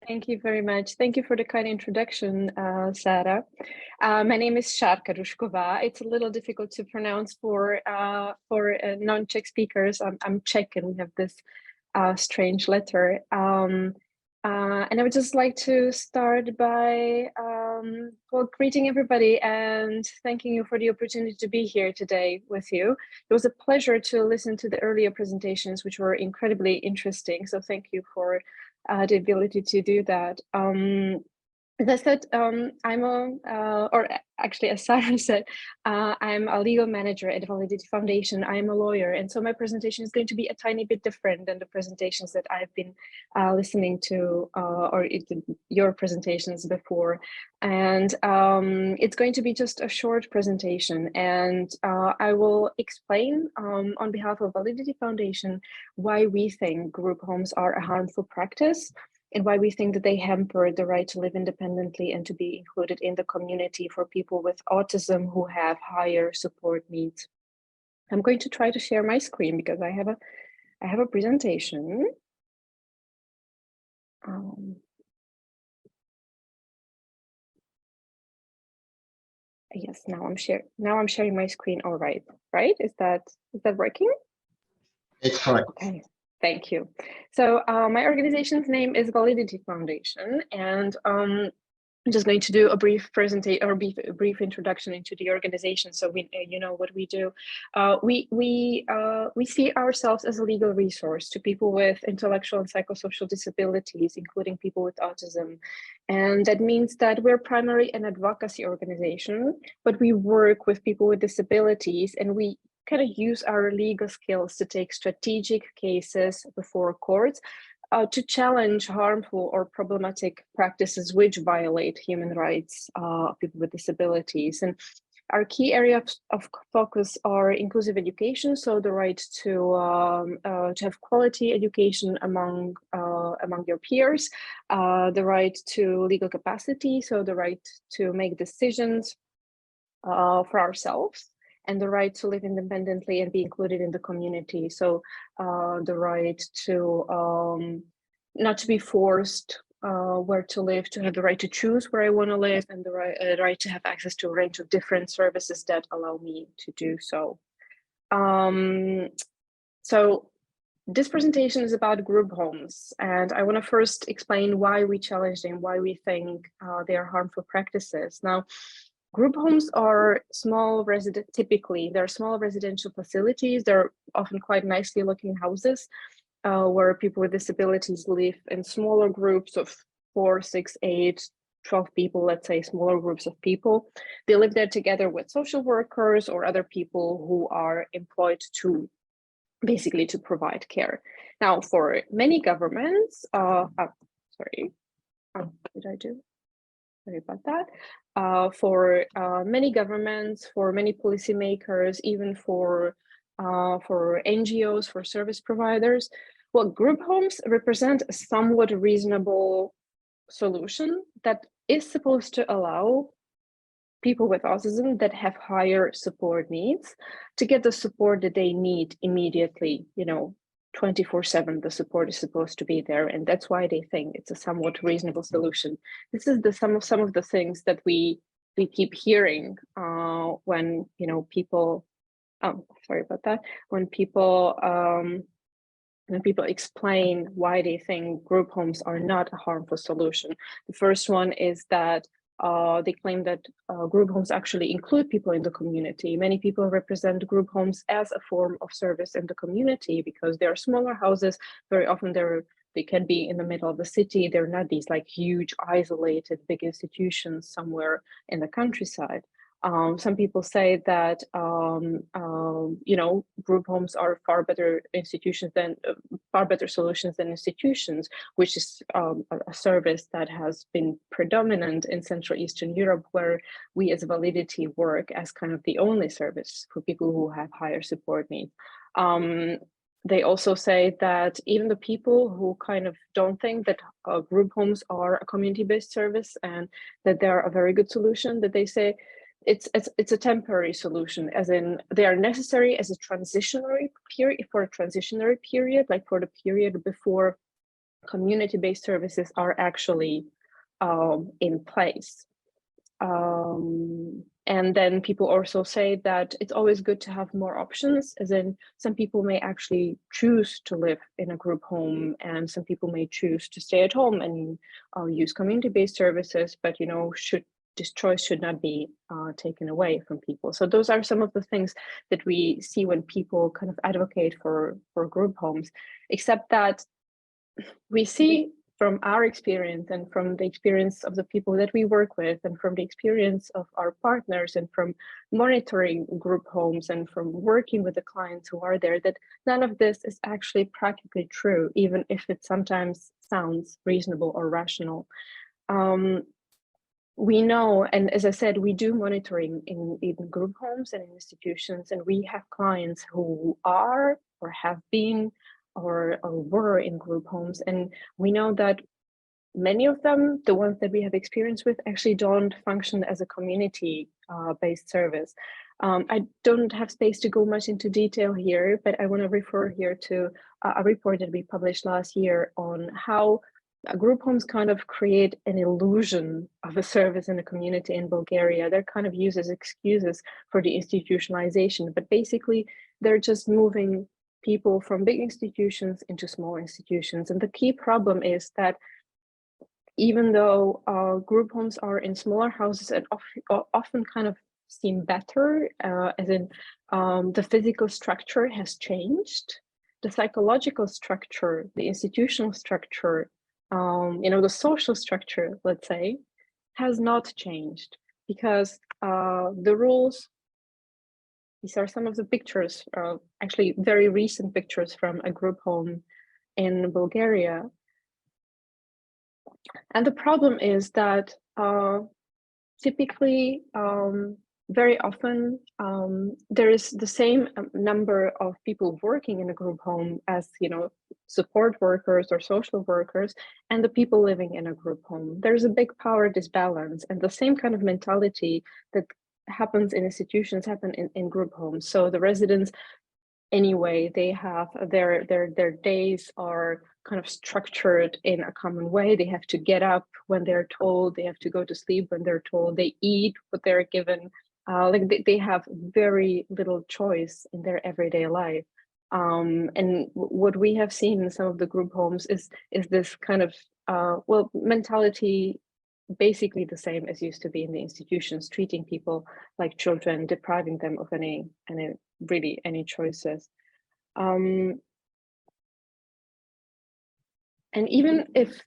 Thank you very much. Thank you for the kind introduction, Sarah. My name is Šárka Dušková. It's a little difficult to pronounce for non-Czech speakers. I'm Czech, and we have this strange letter. And I would just like to start by greeting everybody and thanking you for the opportunity to be here today with you. It was a pleasure to listen to the earlier presentations, which were incredibly interesting. So thank you for the ability to do that. As I said, as Sarah said, I'm a legal manager at Validity Foundation. I'm a lawyer, and so my presentation is going to be a tiny bit different than the presentations that I've been listening to, your presentations before. And it's going to be just a short presentation, and I will explain on behalf of Validity Foundation why we think group homes are a harmful practice, and why we think that they hamper the right to live independently and to be included in the community for people with autism who have higher support needs. I'm going to try to share my screen because I have a presentation. Yes, now I'm sharing my screen. All right, right? Is that working? It's correct. Okay. Thank you. So my organization's name is Validity Foundation, and I'm just going to do a brief presentation or a brief introduction into the organization, so you know what we do. We see ourselves as a legal resource to people with intellectual and psychosocial disabilities, including people with autism, and that means that we're primarily an advocacy organization, but we work with people with disabilities, and we kind of use our legal skills to take strategic cases before courts to challenge harmful or problematic practices which violate human rights of people with disabilities. And our key areas of focus are inclusive education, so the right to have quality education among your peers, the right to legal capacity, so the right to make decisions for ourselves, and the right to live independently and be included in the community. So the right to not to be forced where to live, to have the right to choose where I want to live, and the right to have access to a range of different services that allow me to do so. So this presentation is about group homes, and I want to first explain why we challenge them, why we think they are harmful practices. Now, group homes are typically they're small residential facilities. They're often quite nicely looking houses where people with disabilities live in smaller groups of 4, 6, 8, 12 people, let's say smaller groups of people. They live there together with social workers or other people who are employed to basically to provide care. Now, for many governments, sorry about that. For many governments, for many policymakers, even for NGOs, for service providers, well, group homes represent a somewhat reasonable solution that is supposed to allow people with autism that have higher support needs to get the support that they need immediately, 24/7, the support is supposed to be there, and that's why they think it's a somewhat reasonable solution. This is some of the things that we keep hearing when people. Sorry about that. When people explain why they think group homes are not a harmful solution. The first one is that they claim that group homes actually include people in the community. Many people represent group homes as a form of service in the community because they are smaller houses. Very often they can be in the middle of the city. They're not these like huge, isolated, big institutions somewhere in the countryside. Some people say that group homes are far better solutions than institutions, which is a service that has been predominant in Central Eastern Europe, where we as Validity work as kind of the only service for people who have higher support needs. They also say that even the people who kind of don't think that group homes are a community-based service and that they're a very good solution, that they say it's a temporary solution, as in they are necessary as a transitionary period, like for the period before community-based services are actually in place. And then people also say that it's always good to have more options, as in some people may actually choose to live in a group home, and some people may choose to stay at home and use community-based services, but this choice should not be taken away from people. So those are some of the things that we see when people kind of advocate for group homes, except that we see from our experience and from the experience of the people that we work with and from the experience of our partners and from monitoring group homes and from working with the clients who are there, that none of this is actually practically true, even if it sometimes sounds reasonable or rational. We know, and as I said, we do monitoring in group homes and in institutions, and we have clients who are or have been or were in group homes, and we know that many of them, the ones that we have experience with, actually don't function as a community-based service. I don't have space to go much into detail here, but I want to refer here to a report that we published last year on how group homes kind of create an illusion of a service in a community in Bulgaria. They're kind of used as excuses for the institutionalization, but basically they're just moving people from big institutions into small institutions. And the key problem is that even though group homes are in smaller houses and often kind of seem better, as in the physical structure has changed, the psychological structure, the institutional structure, the social structure, let's say, has not changed, because the rules, these are some of the pictures, actually very recent pictures from a group home in Bulgaria. And the problem is that typically, very often, there is the same number of people working in a group home as, support workers or social workers, and the people living in a group home. There's a big power disbalance, and the same kind of mentality that happens in institutions happen in group homes. So the residents, anyway, they have their days are kind of structured in a common way. They have to get up when they're told, they have to go to sleep when they're told, they eat what they're given. They have very little choice in their everyday life. And what we have seen in some of the group homes is this kind of mentality, basically the same as used to be in the institutions, treating people like children, depriving them of any choices. And even if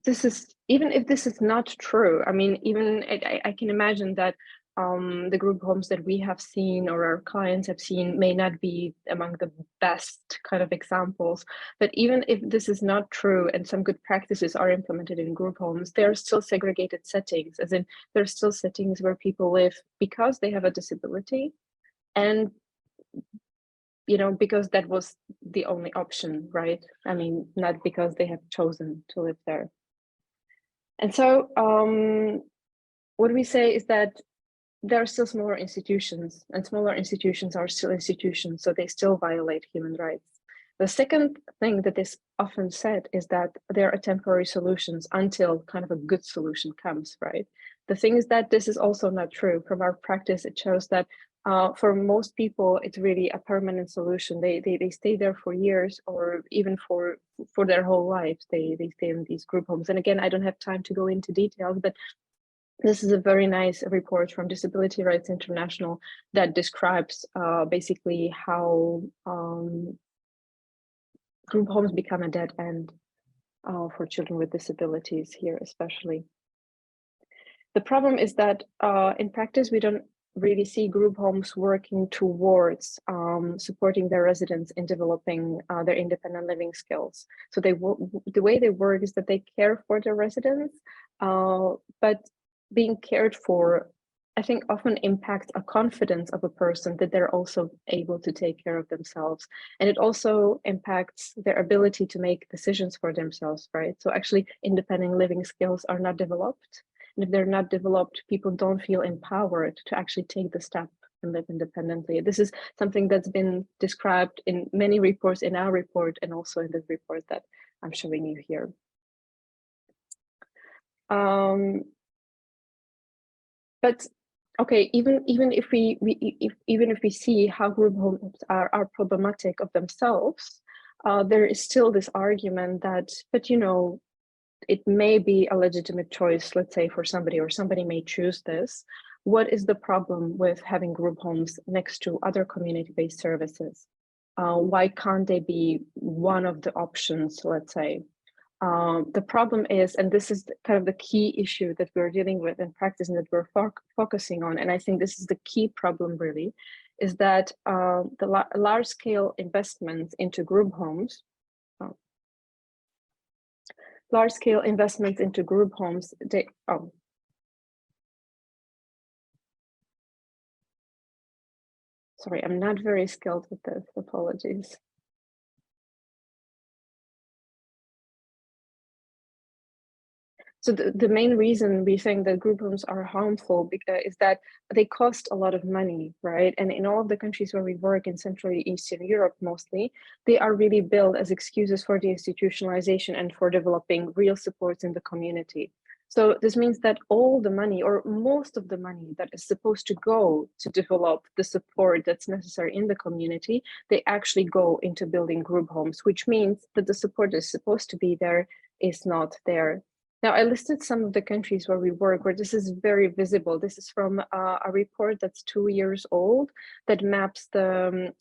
this is not true, I mean, even I can imagine that the group homes that we have seen or our clients have seen may not be among the best kind of examples, but even if this is not true and some good practices are implemented in group homes, there are still segregated settings, as in there are still settings where people live because they have a disability, and because that was the only option, right? I mean, not because they have chosen to live there. And so what we say is that there are still smaller institutions, and smaller institutions are still institutions, so they still violate human rights. The second thing that is often said is that there are temporary solutions until kind of a good solution comes, right? The thing is that this is also not true. From our practice, it shows that for most people, it's really a permanent solution. They stay there for years, or even for their whole lives. They stay in these group homes. And again, I don't have time to go into details, but this is a very nice report from Disability Rights International that describes basically how group homes become a dead end for children with disabilities here, especially. The problem is that in practice, we don't really see group homes working towards supporting their residents in developing their independent living skills. So the way they work is that they care for their residents, but being cared for, I think, often impacts a confidence of a person that they're also able to take care of themselves. And it also impacts their ability to make decisions for themselves, right? So actually, independent living skills are not developed. And if they're not developed, people don't feel empowered to actually take the step and live independently. This is something that's been described in many reports, in our report, and also in the report that I'm showing you here. But okay, even if we see how group homes are problematic of themselves, there is still this argument that, but you know, it may be a legitimate choice, let's say, for somebody, or somebody may choose this. What is the problem with having group homes next to other community-based services? Why can't they be one of the options, let's say? The problem is, and this is kind of the key issue that we're dealing with in practice and that we're focusing on, and I think this is the key problem really, is that the large-scale investments into group homes, large-scale investments into group homes, sorry, I'm not very skilled with this, apologies. So the main reason we think that group homes are harmful is that they cost a lot of money, right? And in all of the countries where we work in Central and Eastern Europe mostly, they are really built as excuses for deinstitutionalization and for developing real supports in the community. So this means that all the money, or most of the money that is supposed to go to develop the support that's necessary in the community, they actually go into building group homes, which means that the support that is supposed to be there is not there. Now, I listed some of the countries where we work, where this is very visible. This is from a report that's 2 years old that maps the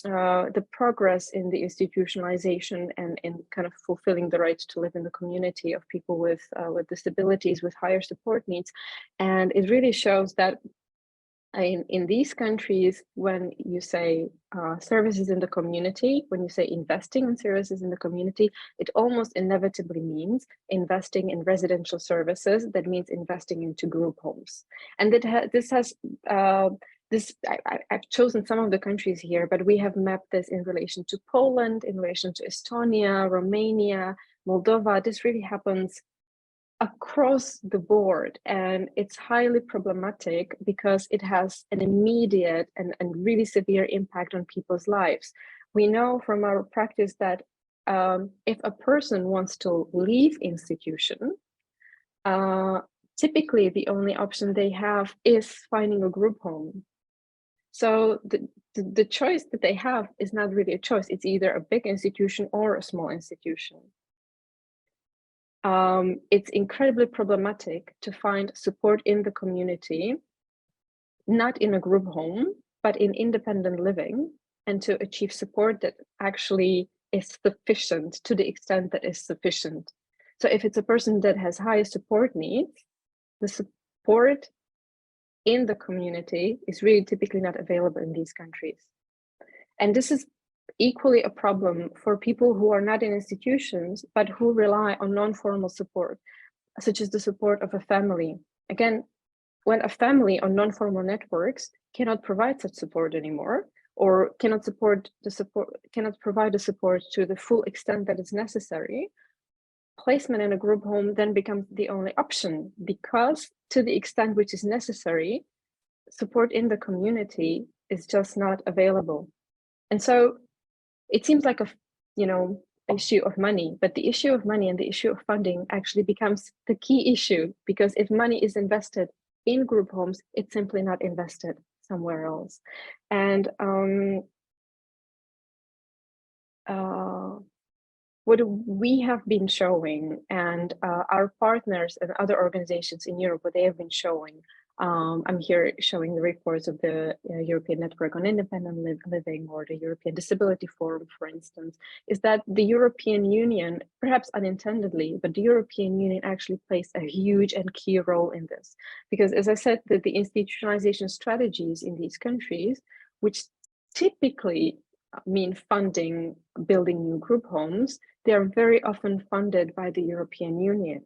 progress in the institutionalization and in kind of fulfilling the right to live in the community of people with disabilities, with higher support needs. And it really shows that in these countries, when you say services in the community, when you say investing in services in the community, it almost inevitably means investing in residential services. That means investing into group homes. And I've chosen some of the countries here, but we have mapped this in relation to Poland, in relation to Estonia, Romania, Moldova. This really happens across the board, and it's highly problematic because it has an immediate and really severe impact on people's lives. We know from our practice that if a person wants to leave institution, typically the only option they have is finding a group home. So the choice that they have is not really a choice. It's either a big institution or a small institution. It's incredibly problematic to find support in the community, not in a group home, but in independent living, and to achieve support that actually is sufficient to the extent that is sufficient. So if it's a person that has high support needs, the support in the community is really typically not available in these countries. And this is equally a problem for people who are not in institutions, but who rely on non-formal support, such as the support of a family. Again, when a family on non-formal networks cannot provide such support anymore, or cannot provide the support to the full extent that is necessary, placement in a group home then becomes the only option, because to the extent which is necessary, support in the community is just not available. And so it seems like a issue of money, but the issue of money and the issue of funding actually becomes the key issue, because if money is invested in group homes, it's simply not invested somewhere else. And what we have been showing, and our partners and other organizations in Europe, what they have been showing, I'm here showing the reports of the European Network on Independent Living or the European Disability Forum, for instance, is that the European Union, perhaps unintendedly, but the European Union actually plays a huge and key role in this. Because as I said, the institutionalization strategies in these countries, which typically mean funding, building new group homes, they are very often funded by the European Union.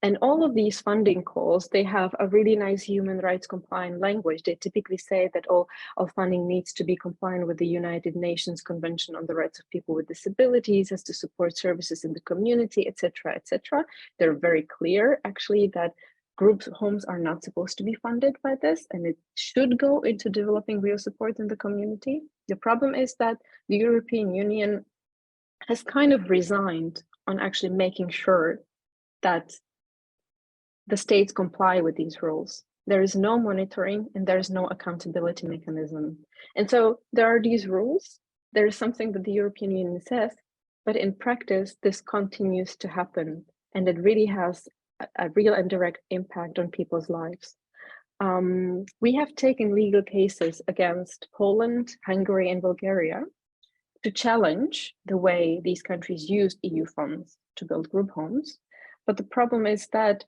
And all of these funding calls, they have a really nice human rights compliant language. They typically say that all funding needs to be compliant with the United Nations Convention on the Rights of People with Disabilities, as to support services in the community, etc., etc. They're very clear, actually, that group homes are not supposed to be funded by this, and it should go into developing real support in the community. The problem is that the European Union has kind of resigned on actually making sure that the states comply with these rules. There is no monitoring and there is no accountability mechanism. And so there are these rules. There is something that the European Union says, but in practice, this continues to happen. And it really has a real and direct impact on people's lives. We have taken legal cases against Poland, Hungary, and Bulgaria to challenge the way these countries used EU funds to build group homes. But the problem is that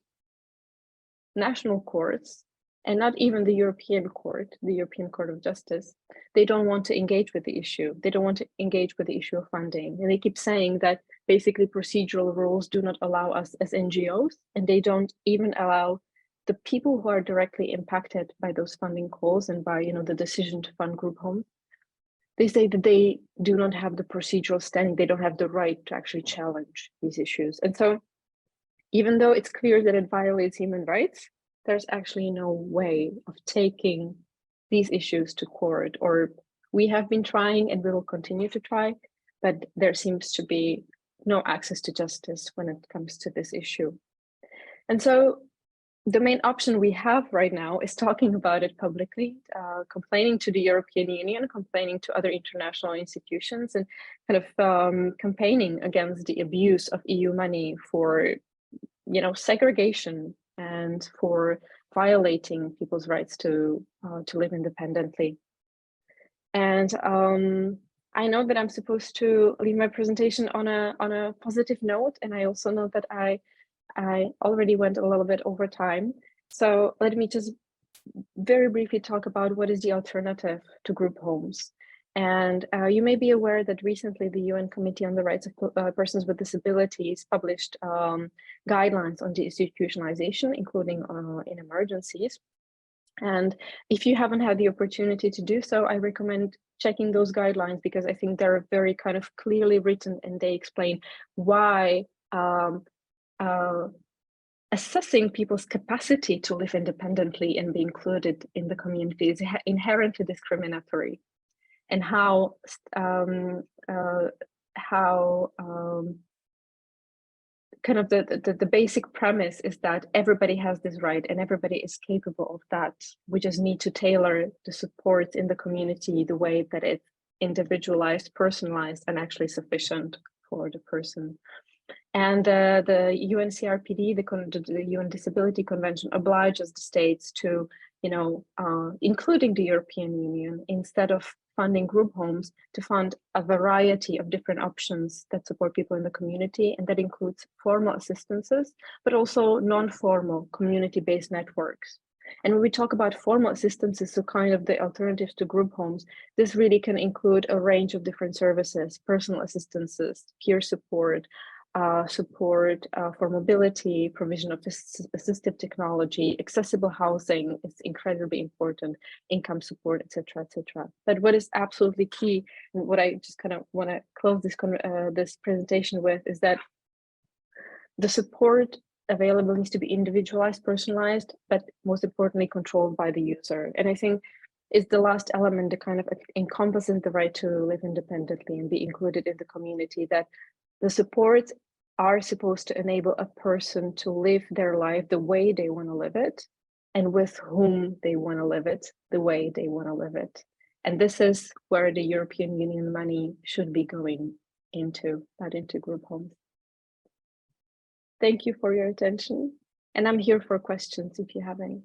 national courts, and not even the European Court, the European Court of Justice, they don't want to engage with the issue. They don't want to engage with the issue of funding. And they keep saying that basically procedural rules do not allow us as NGOs, and they don't even allow the people who are directly impacted by those funding calls and by, the decision to fund group homes. They say that they do not have the procedural standing. They don't have the right to actually challenge these issues. And so even though it's clear that it violates human rights, there's actually no way of taking these issues to court, or we have been trying and we will continue to try, but there seems to be no access to justice when it comes to this issue. And so the main option we have right now is talking about it publicly, complaining to the European Union, complaining to other international institutions, and kind of campaigning against the abuse of EU money for segregation and for violating people's rights to live independently. And I know that I'm supposed to leave my presentation on a positive note, and I also know that I already went a little bit over time. So let me just very briefly talk about what is the alternative to group homes. And you may be aware that recently the UN Committee on the Rights of Persons with Disabilities published guidelines on deinstitutionalization, including in emergencies. And if you haven't had the opportunity to do so, I recommend checking those guidelines, because I think they're very kind of clearly written, and they explain why assessing people's capacity to live independently and be included in the community is inherently discriminatory, and how kind of the basic premise is that everybody has this right and everybody is capable of that. We just need to tailor the support in the community the way that it's individualized, personalized, and actually sufficient for the person. And the UNCRPD, the UN Disability Convention, obliges the states to, including the European Union, instead of funding group homes, to fund a variety of different options that support people in the community. And that includes formal assistances, but also non-formal community-based networks. And when we talk about formal assistances, so kind of the alternatives to group homes, this really can include a range of different services: personal assistances, peer support, support for mobility, provision of assistive technology, accessible housing is incredibly important, income support, etc., etc. But what is absolutely key, and what I just kind of want to close this presentation with, is that the support available needs to be individualized, personalized, but most importantly, controlled by the user. And I think it's the last element that kind of encompasses the right to live independently and be included in the community, that the supports are supposed to enable a person to live their life the way they want to live it, and with whom they want to live it the way they want to live it. And this is where the European Union money should be going into, not into group homes. Thank you for your attention. And I'm here for questions if you have any.